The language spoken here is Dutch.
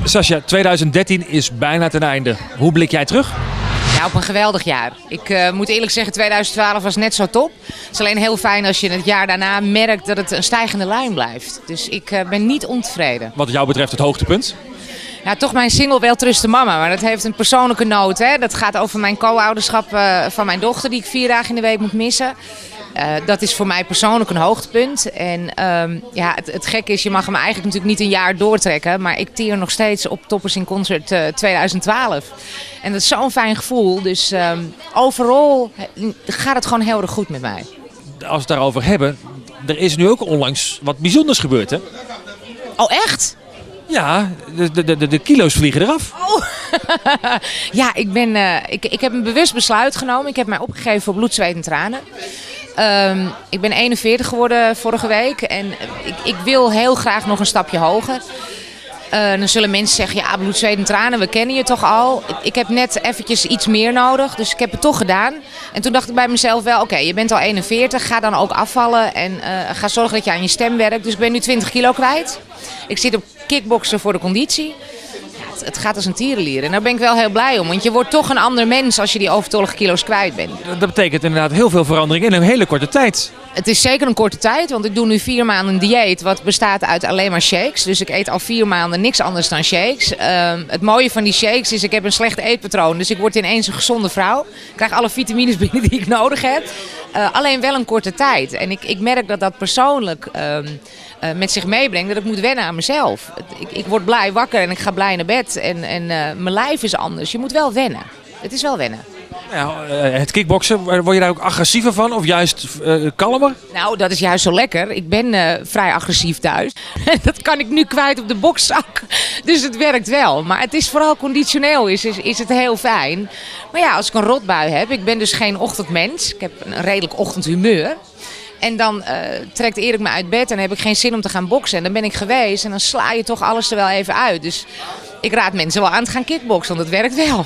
Sascha, 2013 is bijna ten einde. Hoe blik jij terug? Ja, op een geweldig jaar. Ik moet eerlijk zeggen, 2012 was net zo top. Het is alleen heel fijn als je het jaar daarna merkt dat het een stijgende lijn blijft. Dus ik ben niet ontevreden. Wat jou betreft het hoogtepunt? Ja, toch mijn single Welterusten Mama. Maar dat heeft een persoonlijke noot. Hè? Dat gaat over mijn co-ouderschap van mijn dochter die ik 4 dagen in de week moet missen. Dat is voor mij persoonlijk een hoogtepunt. En ja, het gekke is, je mag hem eigenlijk natuurlijk niet een jaar doortrekken. Maar ik tier nog steeds op Toppers in Concert 2012. En dat is zo'n fijn gevoel. Dus overal gaat het gewoon heel erg goed met mij. Als we het daarover hebben, er is nu ook onlangs wat bijzonders gebeurd, hè? Oh, echt? Ja, de kilo's vliegen eraf. Oh. Ja, ik heb een bewust besluit genomen. Ik heb mij opgegeven voor bloed, zweet en tranen. Ik ben 41 geworden vorige week en ik wil heel graag nog een stapje hoger. Dan zullen mensen zeggen, ja, bloed, zweet en tranen, we kennen je toch al. Ik heb net eventjes iets meer nodig, dus ik heb het toch gedaan. En toen dacht ik bij mezelf wel, oké, je bent al 41, ga dan ook afvallen en ga zorgen dat je aan je stem werkt. Dus ik ben nu 20 kilo kwijt. Ik zit op kickboksen voor de conditie. Ja, het gaat als een tierenlier en daar ben ik wel heel blij om. Want je wordt toch een ander mens als je die overtollige kilo's kwijt bent. Dat betekent inderdaad heel veel verandering in een hele korte tijd. Het is zeker een korte tijd, want ik doe nu 4 maanden een dieet wat bestaat uit alleen maar shakes. Dus ik eet al 4 maanden niks anders dan shakes. Het mooie van die shakes is, ik heb een slecht eetpatroon. Dus ik word ineens een gezonde vrouw. Ik krijg alle vitamines binnen die ik nodig heb. Alleen wel een korte tijd. En ik merk dat dat persoonlijk met zich meebrengt dat ik moet wennen aan mezelf. Ik word blij wakker en ik ga blij naar bed. En mijn lijf is anders. Je moet wel wennen. Het is wel wennen. Ja, het kickboksen, word je daar ook agressiever van of juist kalmer? Nou, dat is juist zo lekker. Ik ben vrij agressief thuis. Dat kan ik nu kwijt op de bokszak. Dus het werkt wel. Maar het is vooral conditioneel is het heel fijn. Maar ja, als ik een rotbui heb, ik ben dus geen ochtendmens. Ik heb een redelijk ochtendhumeur. En dan trekt Erik me uit bed en dan heb ik geen zin om te gaan boksen. En dan ben ik geweest en dan sla je toch alles er wel even uit. Dus ik raad mensen wel aan te gaan kickboksen, want het werkt wel.